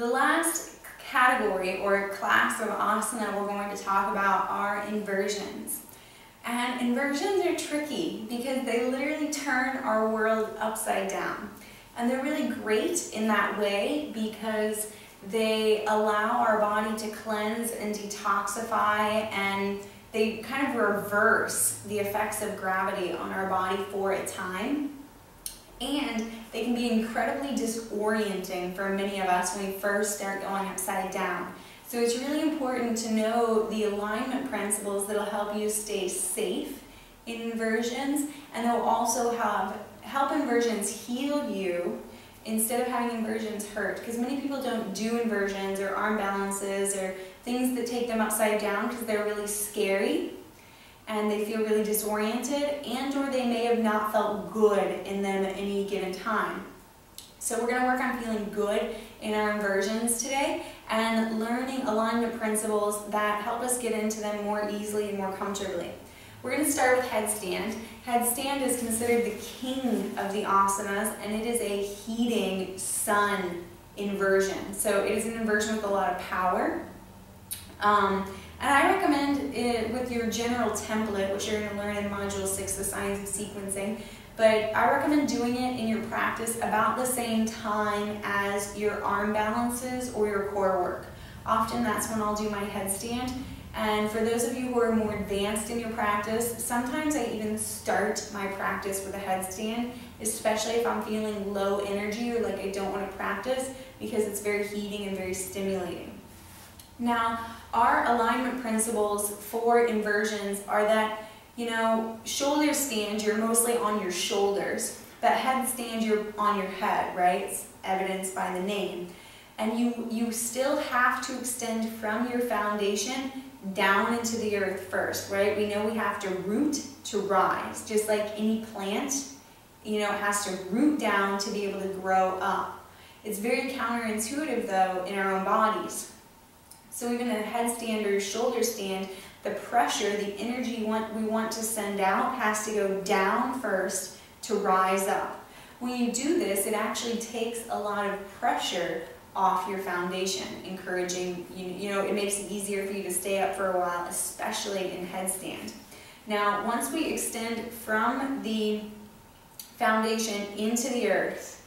The last category or class of asana we're going to talk about are inversions. And inversions are tricky because they literally turn our world upside down. And they're really great in that way because they allow our body to cleanse and detoxify, and they kind of reverse the effects of gravity on our body for a time. And they can be incredibly disorienting for many of us when we first start going upside down. So it's really important to know the alignment principles that will help you stay safe in inversions, and they'll also help inversions heal you instead of having inversions hurt. Because many people don't do inversions or arm balances or things that take them upside down because they're really scary and they feel really disoriented, and or they may have not felt good in them at any given time. So we're going to work on feeling good in our inversions today and learning alignment principles that help us get into them more easily and more comfortably. We're going to start with headstand. Headstand is considered the king of the asanas, and it is a heating sun inversion. So it is an inversion with a lot of power. And I recommend it with your general template, which you're going to learn in Module 6, the Science of Sequencing. But I recommend doing it in your practice about the same time as your arm balances or your core work. Often that's when I'll do my headstand. And for those of you who are more advanced in your practice, sometimes I even start my practice with a headstand, especially if I'm feeling low energy or like I don't want to practice, because it's very heating and very stimulating. Now, our alignment principles for inversions are that, shoulder stand, you're mostly on your shoulders, but headstand, you're on your head, right? It's evidenced by the name. And you still have to extend from your foundation down into the earth first, right? We know we have to root to rise, just like any plant, it has to root down to be able to grow up. It's very counterintuitive though in our own bodies. So even in a headstand or shoulder stand, the pressure, the energy we want to send out has to go down first to rise up. When you do this, it actually takes a lot of pressure off your foundation, encouraging, it makes it easier for you to stay up for a while, especially in headstand. Now, once we extend from the foundation into the earth,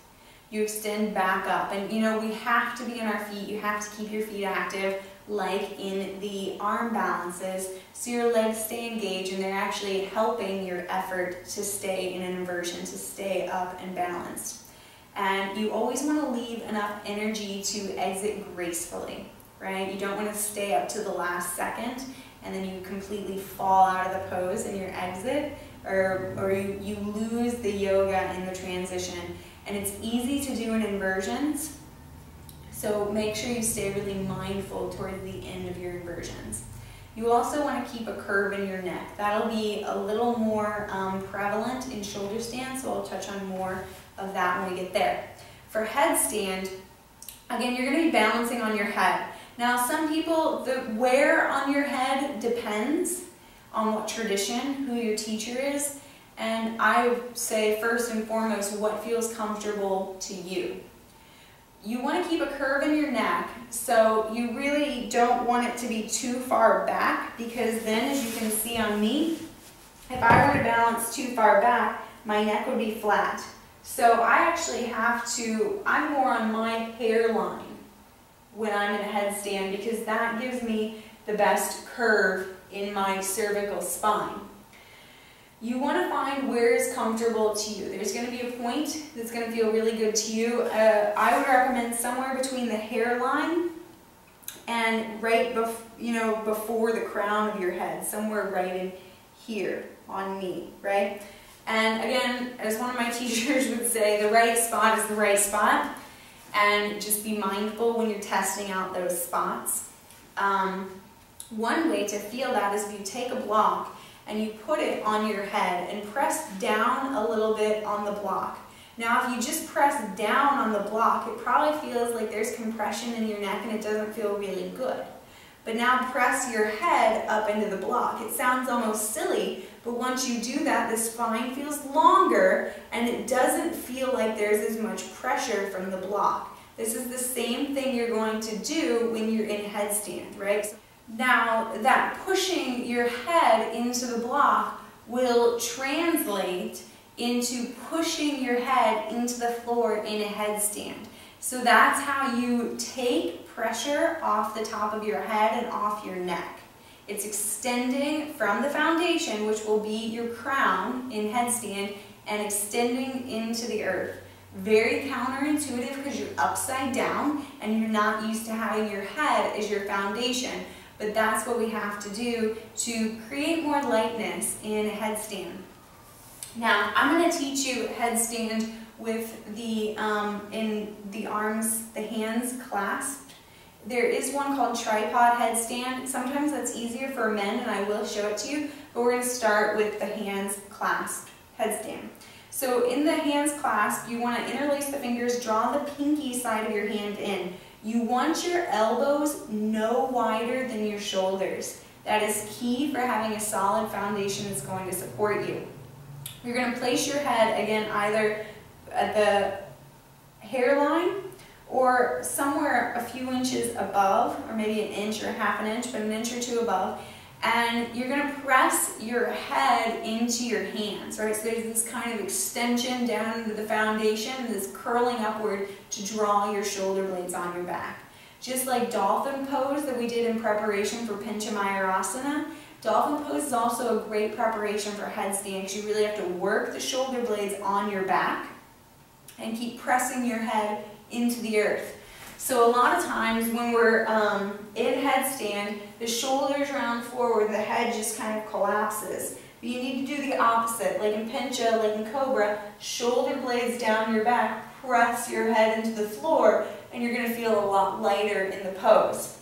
you extend back up. And we have to be on our feet. You have to keep your feet active, like in the arm balances, so your legs stay engaged and they're actually helping your effort to stay in an inversion, to stay up and balanced. And you always want to leave enough energy to exit gracefully, right? You don't want to stay up to the last second and then you completely fall out of the pose in your exit, or you lose the yoga in the transition. And it's easy to do in inversions, so make sure you stay really mindful towards the end of your inversions. You also want to keep a curve in your neck. That'll be a little more prevalent in shoulder stand, so I'll touch on more of that when we get there. For headstand, again, you're going to be balancing on your head. Now, some people, the wear on your head depends on what tradition, who your teacher is, and I would say first and foremost what feels comfortable to you. You want to keep a curve in your neck, so you really don't want it to be too far back, because then, as you can see on me, if I were to balance too far back, my neck would be flat. So I actually I'm more on my hairline when I'm in a headstand, because that gives me the best curve in my cervical spine. You want to find where is comfortable to you. There's going to be a point that's going to feel really good to you. I would recommend somewhere between the hairline and right before the crown of your head, somewhere right in here on me, right? And again, as one of my teachers would say, the right spot is the right spot, and just be mindful when you're testing out those spots. One way to feel that is if you take a block and you put it on your head and press down a little bit on the block. Now, if you just press down on the block, it probably feels like there's compression in your neck and it doesn't feel really good. But now press your head up into the block. It sounds almost silly, but once you do that, the spine feels longer and it doesn't feel like there's as much pressure from the block. This is the same thing you're going to do when you're in headstand, right? Now, that pushing your head into the block will translate into pushing your head into the floor in a headstand. So that's how you take pressure off the top of your head and off your neck. It's extending from the foundation, which will be your crown in headstand, and extending into the earth. Very counterintuitive because you're upside down and you're not used to having your head as your foundation. But that's what we have to do to create more lightness in a headstand. Now, I'm going to teach you headstand with the in the arms, the hands clasped. There is one called tripod headstand. Sometimes that's easier for men, and I will show it to you, but we're going to start with the hands clasped headstand. So in the hands clasped, you want to interlace the fingers, draw the pinky side of your hand in. You want your elbows no wider than your shoulders. That is key for having a solid foundation that's going to support you. You're going to place your head, again, either at the hairline or somewhere a few inches above, or maybe an inch or half an inch, but an inch or two above. And you're going to press your head into your hands, right? So there's this kind of extension down into the foundation, and this curling upward to draw your shoulder blades on your back. Just like dolphin pose that we did in preparation for Pincha Mayurasana, dolphin pose is also a great preparation for headstand because you really have to work the shoulder blades on your back and keep pressing your head into the earth. So a lot of times when we're in headstand, the shoulders round forward, the head just kind of collapses. But you need to do the opposite, like in Pincha, like in Cobra, shoulder blades down your back, press your head into the floor, and you're going to feel a lot lighter in the pose.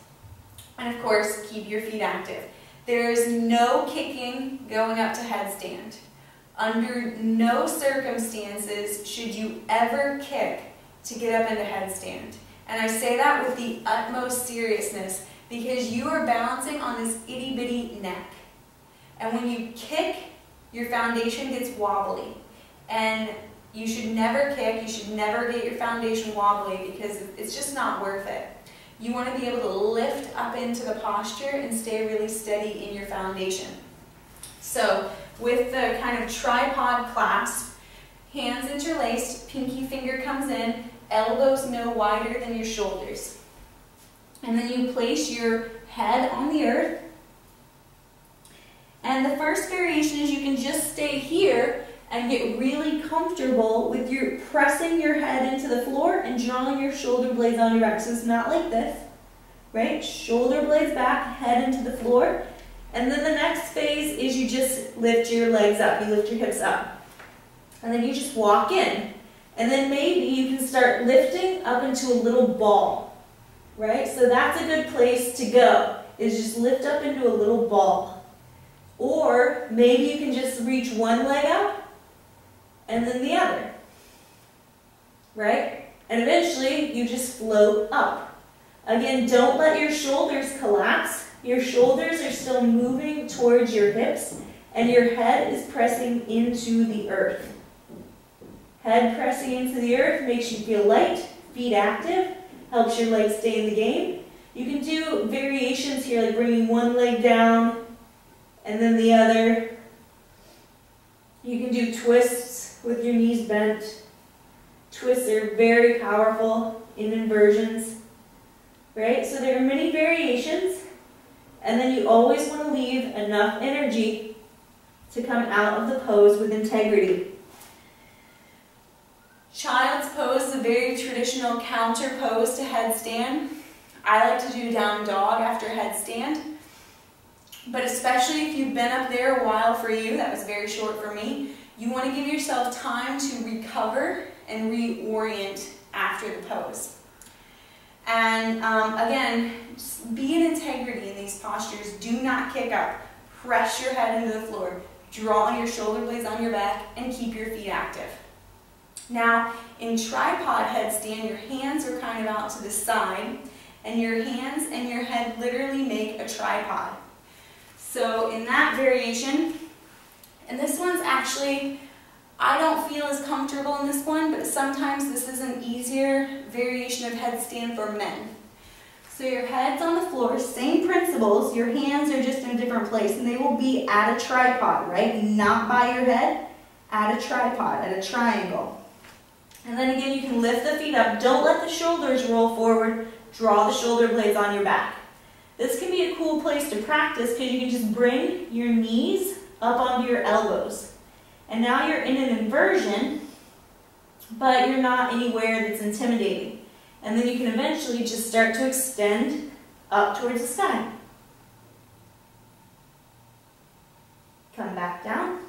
And of course, keep your feet active. There is no kicking going up to headstand. Under no circumstances should you ever kick to get up into headstand. And I say that with the utmost seriousness because you are balancing on this itty bitty neck. And when you kick, your foundation gets wobbly. And you should never kick, you should never get your foundation wobbly because it's just not worth it. You want to be able to lift up into the posture and stay really steady in your foundation. So with the kind of tripod clasp, hands interlaced, pinky finger comes in, elbows no wider than your shoulders. And then you place your head on the earth. And the first variation is you can just stay here and get really comfortable with your pressing your head into the floor and drawing your shoulder blades on your back. So it's not like this, right? Shoulder blades back, head into the floor. And then the next phase is you just lift your legs up, you lift your hips up. And then you just walk in. And then maybe you can start lifting up into a little ball, right? So that's a good place to go, is just lift up into a little ball. Or maybe you can just reach one leg up and then the other, right? And eventually you just float up. Again, don't let your shoulders collapse. Your shoulders are still moving towards your hips and your head is pressing into the earth. Head pressing into the earth makes you feel light, feet active, helps your legs stay in the game. You can do variations here, like bringing one leg down and then the other. You can do twists with your knees bent. Twists are very powerful in inversions, right? So there are many variations, and then you always want to leave enough energy to come out of the pose with integrity. Child's pose is a very traditional counter pose to headstand. I like to do down dog after headstand. But especially if you've been up there a while for you, that was very short for me, you want to give yourself time to recover and reorient after the pose. And again, be in integrity in these postures. Do not kick up. Press your head into the floor. Draw your shoulder blades on your back and keep your feet active. Now, in tripod headstand, your hands are kind of out to the side, and your hands and your head literally make a tripod. So in that variation, and this one's actually, I don't feel as comfortable in this one, but sometimes this is an easier variation of headstand for men. So your head's on the floor, same principles, your hands are just in a different place, and they will be at a tripod, right? Not by your head, at a tripod, at a triangle. And then again, you can lift the feet up. Don't let the shoulders roll forward. Draw the shoulder blades on your back. This can be a cool place to practice because you can just bring your knees up onto your elbows. And now you're in an inversion, but you're not anywhere that's intimidating. And then you can eventually just start to extend up towards the sky. Come back down.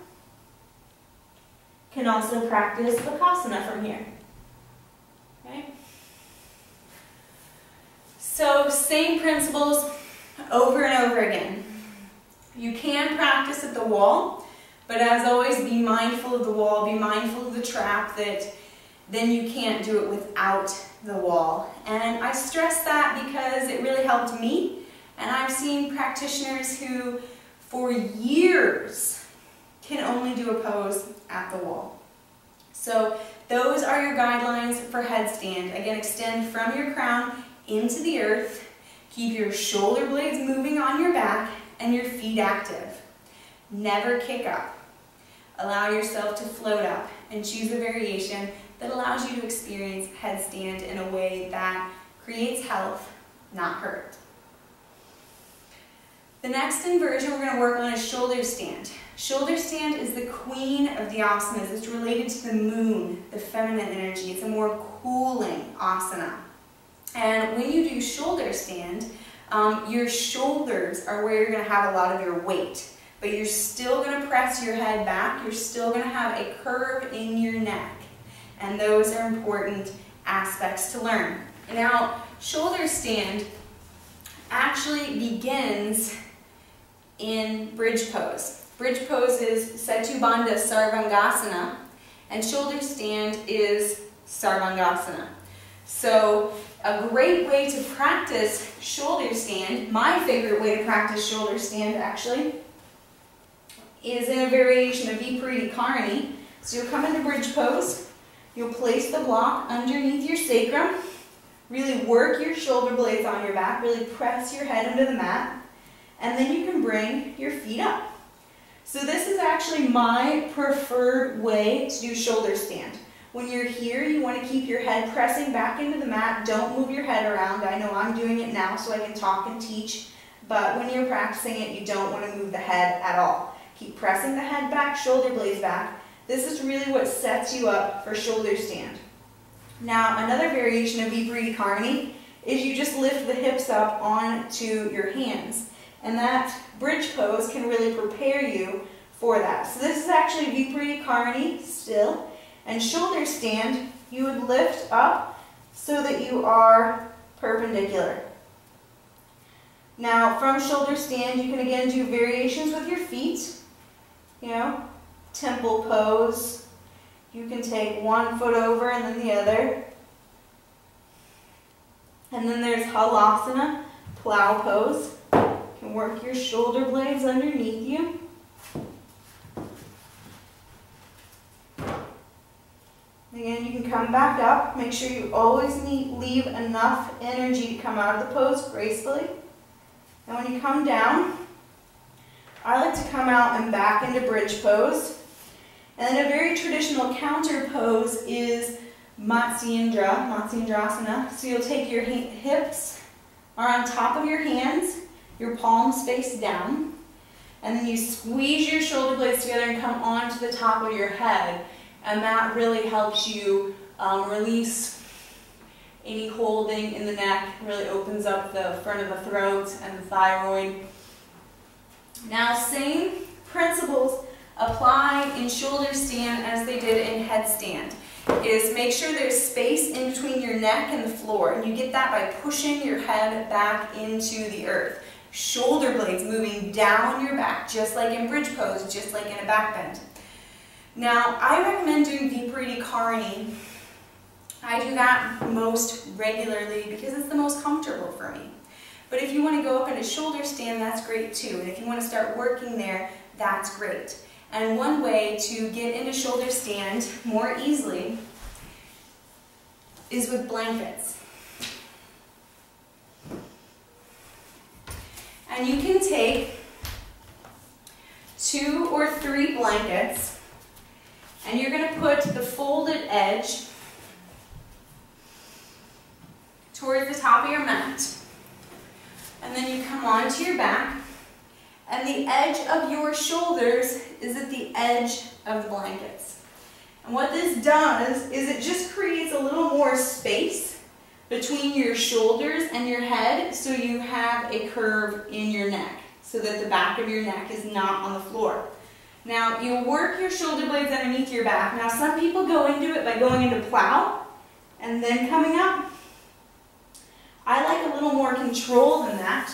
Can also practice Bakasana from here. Okay? So same principles over and over again. You can practice at the wall, but as always, be mindful of the wall, be mindful of the trap, that then you can't do it without the wall. And I stress that because it really helped me, and I've seen practitioners who for years can only do a pose at the wall. So those are your guidelines for headstand. Again, extend from your crown into the earth, keep your shoulder blades moving on your back and your feet active. Never kick up. Allow yourself to float up and choose a variation that allows you to experience headstand in a way that creates health, not hurt. The next inversion we're going to work on is shoulder stand. Shoulder stand is the queen of the asanas. It's related to the moon, the feminine energy. It's a more cooling asana. And when you do shoulder stand, your shoulders are where you're going to have a lot of your weight. But you're still going to press your head back. You're still going to have a curve in your neck. And those are important aspects to learn. Now, shoulder stand actually begins in bridge pose. Bridge pose is Setu Bandha Sarvangasana, and shoulder stand is Sarvangasana. So a great way to practice shoulder stand, my favorite way to practice shoulder stand actually, is in a variation of Viparita Karani. So you'll come into bridge pose, you'll place the block underneath your sacrum, really work your shoulder blades on your back, really press your head into the mat, and then you can bring your feet up. So this is actually my preferred way to do shoulder stand. When you're here, you want to keep your head pressing back into the mat. Don't move your head around. I know I'm doing it now so I can talk and teach, but when you're practicing it, you don't want to move the head at all. Keep pressing the head back, shoulder blades back. This is really what sets you up for shoulder stand. Now, another variation of Viparita Karani is you just lift the hips up onto your hands. And that bridge pose can really prepare you for that. So this is actually Viparita Karani still. And shoulder stand, you would lift up so that you are perpendicular. Now, from shoulder stand, you can again do variations with your feet. You know, temple pose. You can take one foot over and then the other. And then there's Halasana, plow pose. You can work your shoulder blades underneath you. Again, you can come back up. Make sure you always leave enough energy to come out of the pose gracefully. And when you come down, I like to come out and back into bridge pose. And then a very traditional counter pose is Matsyendrasana. So you'll take your hips are on top of your hands, your palms face down, and then you squeeze your shoulder blades together and come onto the top of your head. And that really helps you release any holding in the neck, really opens up the front of the throat and the thyroid. Now, same principles apply in shoulder stand as they did in headstand. Is make sure there's space in between your neck and the floor, and you get that by pushing your head back into the earth. Shoulder blades moving down your back, just like in bridge pose, just like in a back bend. Now, I recommend doing Viparita Karani. I do that most regularly because it's the most comfortable for me. But if you want to go up into shoulder stand, that's great too. And if you want to start working there, that's great. And one way to get into shoulder stand more easily is with blankets. And you can take 2 or 3 blankets, and you're going to put the folded edge towards the top of your mat. And then you come onto your back, and the edge of your shoulders is at the edge of the blankets. And what this does is it just creates a little more space between your shoulders and your head, so you have a curve in your neck, so that the back of your neck is not on the floor. Now, you work your shoulder blades underneath your back. Now, some people go into it by going into plow and then coming up. I like a little more control than that,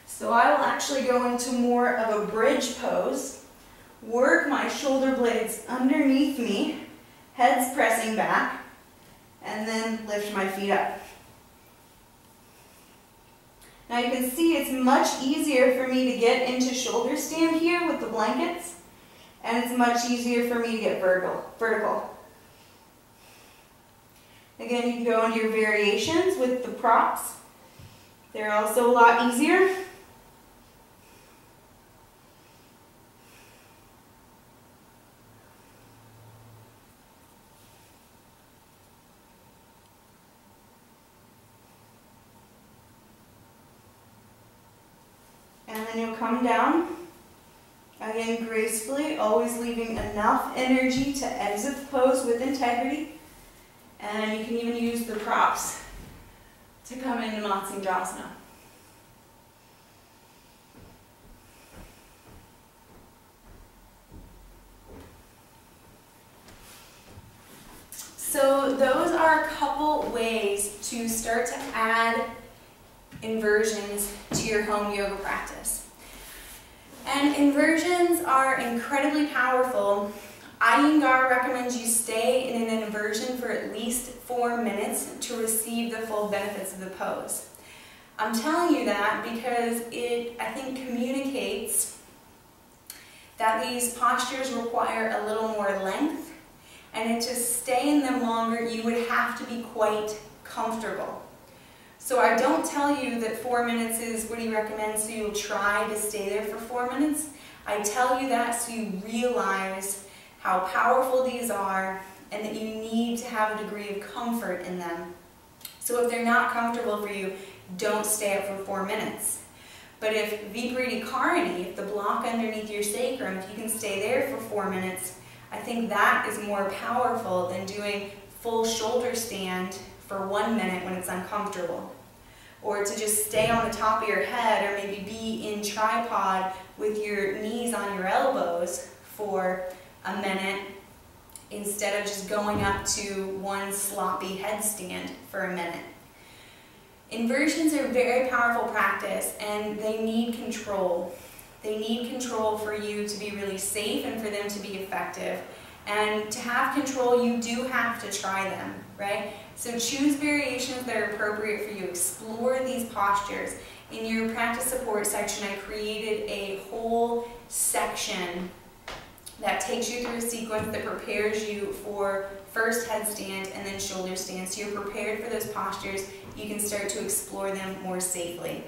so I will actually go into more of a bridge pose, work my shoulder blades underneath me, head's pressing back, and then lift my feet up. Now you can see it's much easier for me to get into shoulder stand here with the blankets, and it's much easier for me to get vertical. Again, you can go into your variations with the props. They're also a lot easier. And then you'll come down, again gracefully, always leaving enough energy to exit the pose with integrity. And you can even use the props to come into Matsindrasana. So those are a couple ways to start to add inversions to your home yoga practice. And inversions are incredibly powerful. Iyengar recommends you stay in an inversion for at least 4 minutes to receive the full benefits of the pose. I'm telling you that because it, I think, communicates that these postures require a little more length, and to stay in them longer, you would have to be quite comfortable. So I don't tell you that 4 minutes is what he recommends, so you'll try to stay there for 4 minutes. I tell you that so you realize how powerful these are and that you need to have a degree of comfort in them. So if they're not comfortable for you, don't stay up for 4 minutes. But if Viparita Karani, if the block underneath your sacrum, if you can stay there for 4 minutes, I think that is more powerful than doing full shoulder stand for 1 minute when it's uncomfortable. Or to just stay on the top of your head, or maybe be in tripod with your knees on your elbows for a minute instead of just going up to one sloppy headstand for a minute. Inversions are a very powerful practice, and they need control. They need control for you to be really safe and for them to be effective. And to have control, you do have to try them, right? So choose variations that are appropriate for you. Explore these postures. In your practice support section, I created a whole section that takes you through a sequence that prepares you for first headstand and then shoulder stand. So you're prepared for those postures. You can start to explore them more safely.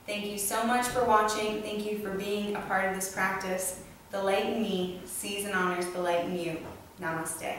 Thank you so much for watching. Thank you for being a part of this practice. The light in me sees and honors the light in you. Namaste.